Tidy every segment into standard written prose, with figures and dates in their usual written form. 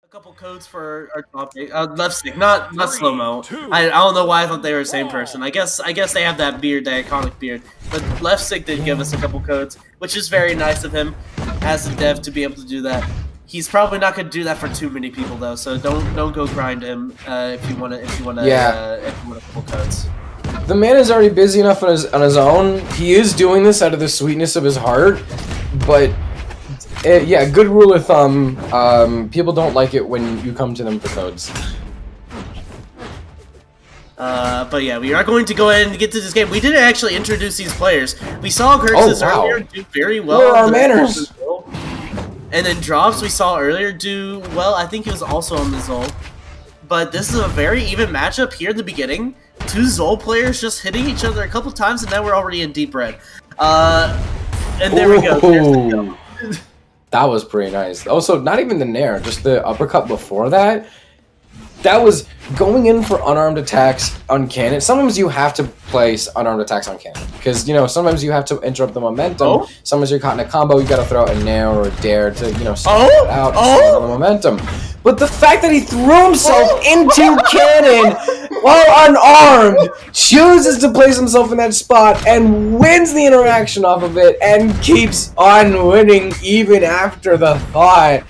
A couple codes for our topic. Left stick, not slow mo. I don't know why I thought they were the same person. I guess they have that beard, that iconic beard. But left stick did give us a couple codes, which is very nice of him as a dev to be able to do that. He's probably not going to do that for too many people though, so don't go grind him if you want to if you want a couple codes. The man is already busy enough on his own. He is doing this out of the sweetness of his heart, but. Yeah, good rule of thumb, people don't like it when you come to them for codes. But yeah, we are going to go ahead and get to this game. We didn't actually introduce these players. We saw Kurxes earlier do very well. Where are our manners? And then Dropz we saw earlier do well. I think he was also on the Zol. But this is a very even matchup here in the beginning. Two Zol players just hitting each other a couple times, and now we're already in deep red. And there we go. There's the go. That was pretty nice. Also, not even the nair, just the uppercut before that. That was going in for unarmed attacks on cannon. Sometimes you have to place unarmed attacks on cannon. Because, you know, sometimes you have to interrupt the momentum. Sometimes you're caught in a combo, you gotta throw out a nair or a dare to, you know, stop it out and slow the momentum. But the fact that he threw himself into cannon while unarmed, chooses to place himself in that spot and wins the interaction off of it and keeps on winning even after the thought.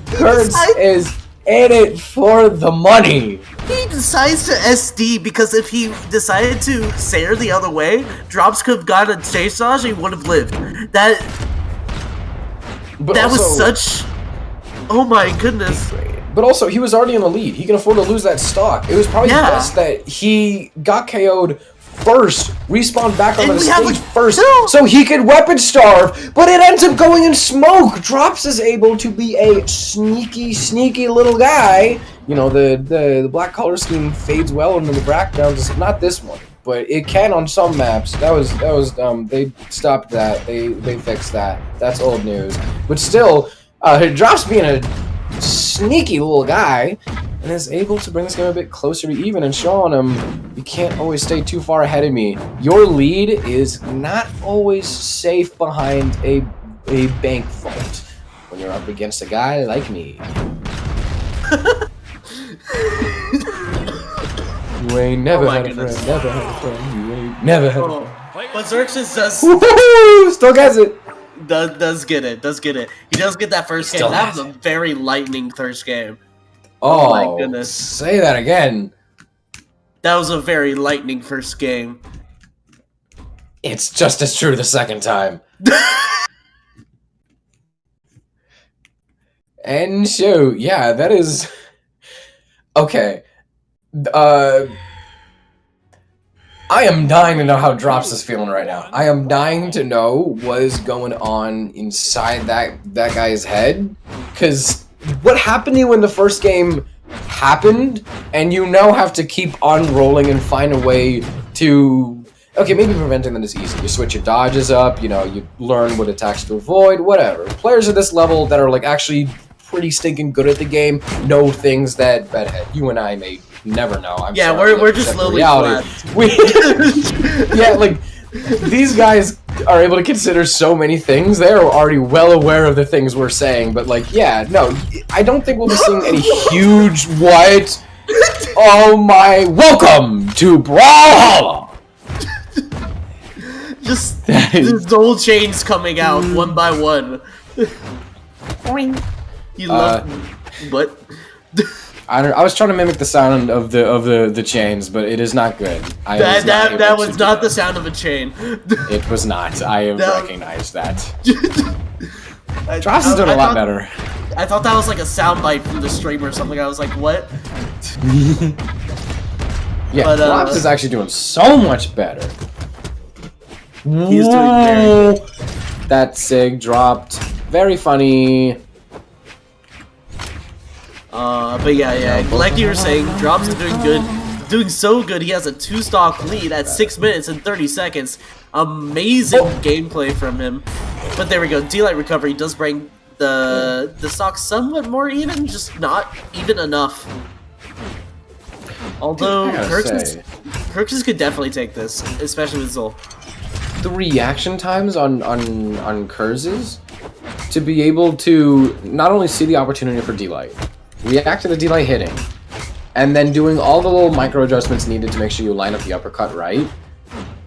Kurtz is in it for the money. He decides to SD because if he decided to sair the other way, Dropz could have gotten a chase dodge and he would have lived. That was such... Oh my goodness. But also, he was already in the lead. He can afford to lose that stock. It was probably best that he got KO'd first, respawned back on the stage first, so he could weapon starve, but it ends up going in smoke. Dropz is able to be a sneaky little guy. You know, the black color scheme fades well into the background. Not this one, but it can on some maps. That was they stopped that. They fixed that. That's old news. But still, Dropz being a sneaky little guy and is able to bring this game a bit closer to even and showing him you can't always stay too far ahead of me. Your lead is not always safe behind a bank vault when you're up against a guy like me. You ain't never had a friend, never had a friend, you ain't never had a friend. But Xerxes does... Still gets it. Does get it. He does get that first game. That was a very lightning first game. Oh my goodness. Say that again. That was a very lightning first game. It's just as true the second time. And so, yeah, that is... Okay. I am dying to know how Dropz is feeling right now. I am dying to know what is going on inside that guy's head. Because what happened to you when the first game happened, and you now have to keep on rolling and find a way to... Okay, maybe preventing them is easy. You switch your dodges up, you know, you learn what attacks to avoid, whatever. Players at this level that are, like, actually pretty stinking good at the game know things that Bedhead, you and I may never know. We're just slowly flat. Yeah, like, these guys are able to consider so many things. They are already well aware of the things we're saying, but, like, yeah, no, I don't think we'll be seeing any huge what? Oh my, welcome to Brawlhalla! Just these old chains coming out one by one. You love what? I was trying to mimic the sound of the chains, but it is not good. That was not the sound of a chain. It was not. I have recognized that. Dropz is doing a lot better. I thought that was like a soundbite from the stream or something. I was like, what? Yeah, Dropz is actually doing so much better. He's doing very good. That sig dropped. Very funny. But yeah, like you were saying, Dropz is doing good, doing so good. He has a 2-stock lead at 6 minutes and 30 seconds. Amazing gameplay from him. But there we go. D-Light recovery does bring the stock somewhat more even, just not even enough. Although Kurxes could definitely take this, especially with Zol. The reaction times on Kurxes to be able to not only see the opportunity for D-Light, react to the D-Light hitting, and then doing all the little micro adjustments needed to make sure you line up the uppercut right.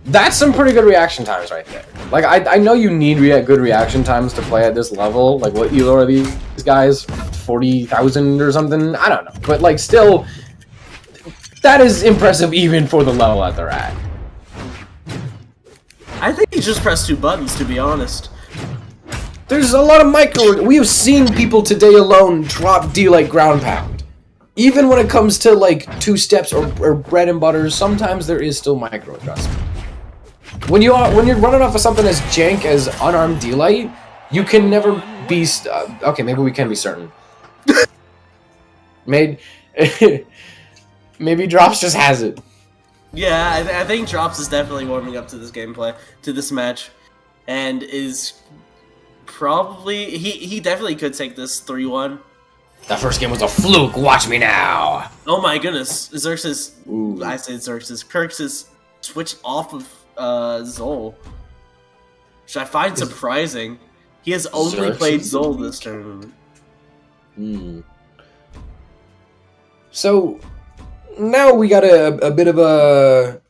That's some pretty good reaction times right there. Like, I know you need good reaction times to play at this level. Like, what elo are these guys? 40,000 or something? I don't know. But, like, still, that is impressive even for the level that they're at. I think he just pressed 2 buttons, to be honest. There's a lot of micro... We have seen people today alone drop D-Light ground pound. Even when it comes to, like, 2 steps or bread and butter, sometimes there is still micro adjustment. When you're running off of something as jank as unarmed D-Light, you can never be... okay, maybe we can be certain. Maybe Dropz just has it. Yeah, I think Dropz is definitely warming up to this gameplay, to this match, and is probably... He definitely could take this 3-1. That first game was a fluke, watch me now! Oh my goodness, Xerxes... Ooh. I say Xerxes. Kurxes switched off of Zol, which I find surprising. He has only played Zol this tournament. So now we got a bit of a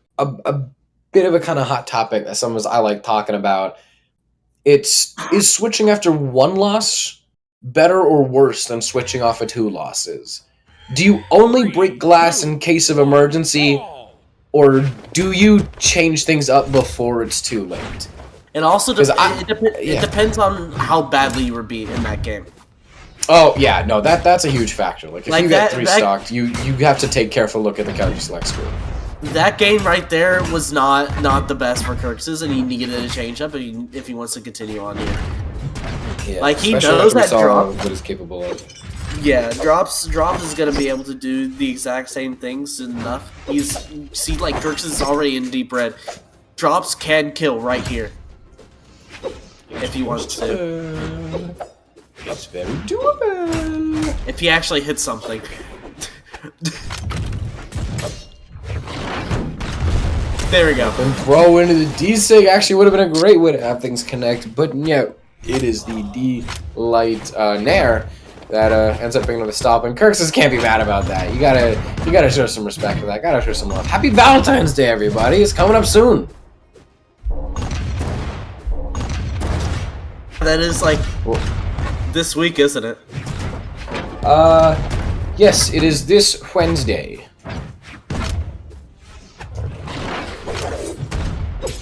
bit of a kind of hot topic that sometimes I like talking about. Is switching after 1 loss better or worse than switching off of 2 losses? Do you only break glass in case of emergency, or do you change things up before it's too late? It also it depends on how badly you were beat in that game. Oh yeah, no, that's a huge factor. Like if you get 3 stocked, you have to take careful look at the character select screen. That game right there was not the best for Kurxes, and he needed a change up if he wants to continue on here. Yeah, like he knows that Dropz what he's capable of. Yeah, Dropz is gonna be able to do the exact same things enough. See, like Kurxes is already in deep red. Dropz can kill right here if he wants to. It's very doable. If he actually hits something. There we go. And throw into the D-Sig actually would have been a great way to have things connect, but yeah, it is the D-Light Nair that ends up being able to stop, and Kurxes can't be mad about that. You gotta show some respect for that. Gotta show some love. Happy Valentine's Day, everybody! It's coming up soon. That is like this week, isn't it? Yes, it is this Wednesday.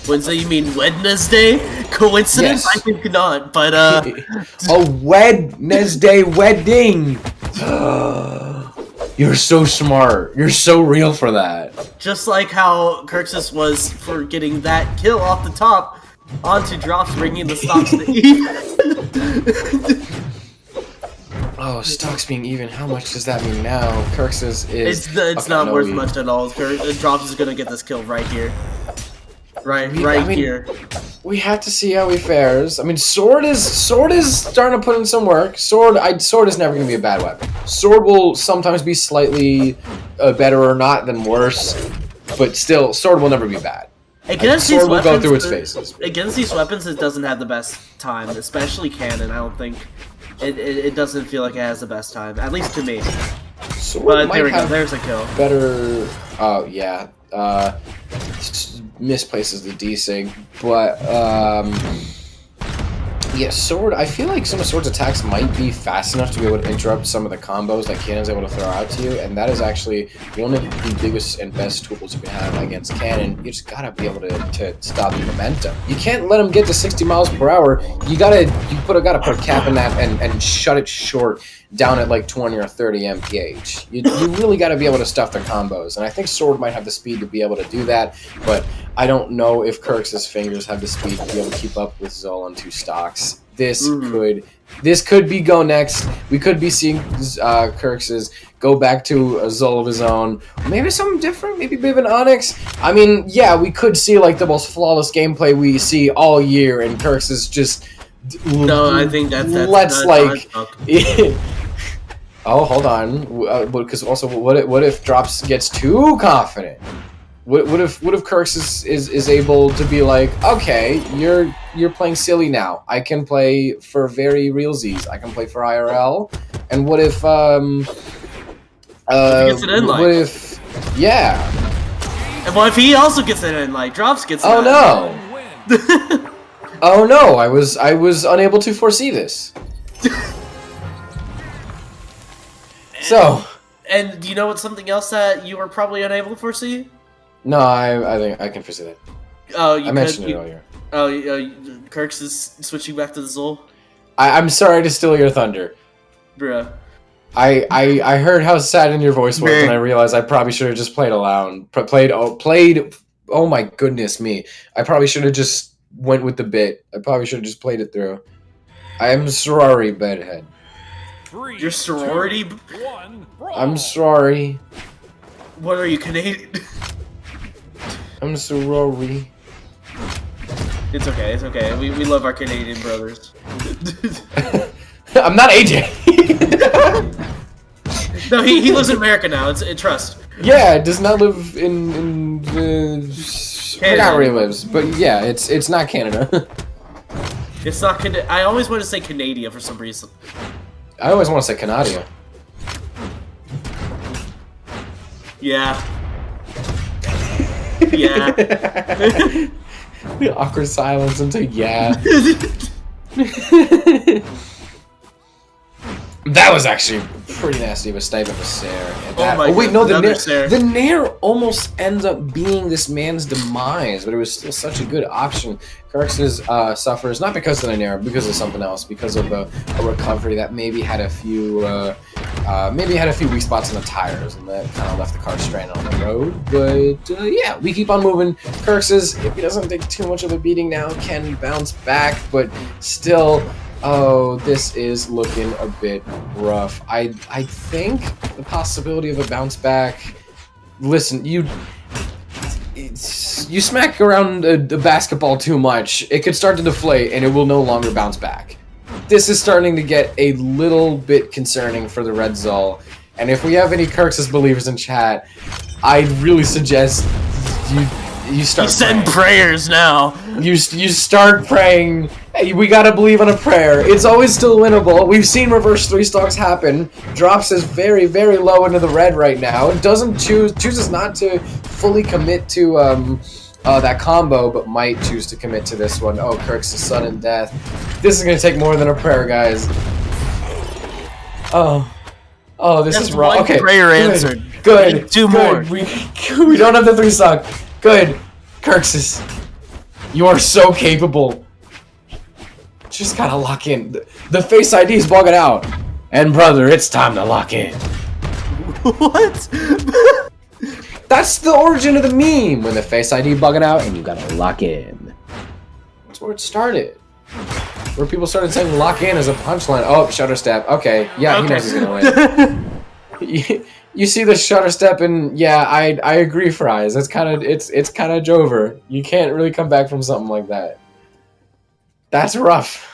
Wednesday? You mean Wednesday? Coincidence? Yes. I think not, but a Wednesday wedding! You're so smart. You're so real for that. Just like how Kurxes was for getting that kill off the top onto Dropz, bringing the stocks to even. Oh, stocks being even. How much does that mean now? Kurxes is... It's not worth much at all. Dropz is gonna get this kill right here. Right here. We have to see how he fares. I mean, Sword is starting to put in some work. Sword is never going to be a bad weapon. Sword will sometimes be slightly better or not than worse, but still, Sword will never be bad. Against Sword these will weapons, go through its phases. Against these weapons, it doesn't have the best time, especially Cannon. I don't think it doesn't feel like it has the best time, at least to me. Sword but there we go. There's a kill. Better. Oh yeah. Misplaces the D-Sig, but yeah, Sword, I feel like some of Sword's attacks might be fast enough to be able to interrupt some of the combos that Cannon's able to throw out to you, and that is actually one of the biggest and best tools you can have against Cannon. You just gotta be able to stop the momentum. You can't let him get to 60 miles per hour. You gotta put a cap in that and shut it short down at like 20 or 30 mph. You really gotta be able to stuff the combos, and I think Sword might have the speed to be able to do that, but I don't know if Kurx's fingers have the speed to be able to keep up with Zol on 2 stocks. This could be go next. We could be seeing Kurx's go back to a Zol of his own. Maybe something different. Maybe a bit of an Onyx. I mean, yeah, we could see like the most flawless gameplay we see all year, and Kurx's just. No, I think that's like. Oh, hold on. Because also, what if Dropz gets too confident? What if Kurxes is able to be like, okay, you're playing silly now. I can play for very realsies. I can play for IRL. And what if, he gets it in light? What if, yeah. And what if he also gets it in light? Dropz gets it Oh in. no! Oh no! I was unable to foresee this. So. And do you know what's something else that you were probably unable to foresee? No, I think I can foresee that. Oh, I mentioned it earlier. Oh, Kurx is switching back to the Zol. I'm sorry to steal your thunder. Bruh. I heard how sad in your voice was, and I realized I probably should have just played aloud. Played. Oh my goodness me! I probably should have just went with the bit. I probably should have just played it through. I am sorry, bedhead. Your sorority? I'm sorry. What are you, Canadian? I'm sorry. It's okay. It's okay. We love our Canadian brothers. I'm not AJ. No, he lives in America now. It's trust. Yeah, it does not live in I forgot where he lives, but yeah, it's not Canada. It's not Canada. I always want to say Canada for some reason. I always want to say Canadia. Yeah. Yeah. The awkward silence until yeah. That was actually pretty nasty of a statement of Sarah. Oh wait, no, the Nair almost ends up being this man's demise, but it was still such a good option. Kurxes suffers not because of the Nair, because of something else, because of a recovery that maybe had a few weak spots in the tires, and that kind of left the car stranded on the road. But yeah, we keep on moving. Kurxes, if he doesn't take too much of a beating now, can bounce back, but still. Oh, this is looking a bit rough. I think the possibility of a bounce back. Listen, you smack around the basketball too much, it could start to deflate, and it will no longer bounce back. This is starting to get a little bit concerning for the Red Zol, and if we have any Kurxes believers in chat, I'd really suggest you start. You send prayers now. You start praying. Hey, we gotta believe on a prayer. It's always still winnable. We've seen reverse 3 stocks happen. Dropz is very, very low into the red right now. Chooses not to fully commit to that combo, but might choose to commit to this one. Oh, Kurxes' sudden death. This is gonna take more than a prayer, guys. Oh, this is wrong. Okay, prayer answered. Good. Two more. We don't have the 3 stock. Good. Kurxes, you are so capable. Just gotta lock in. The Face ID is bugging out. And brother, it's time to lock in. What? That's the origin of the meme. When the Face ID bugging out and you gotta lock in. That's where it started. Where people started saying lock in as a punchline. Oh, shutter step. Okay. Yeah, okay. He knows he's gonna win. You see the shutter step, and yeah, I agree, Fries. It's kind of Jover. You can't really come back from something like that. That's rough.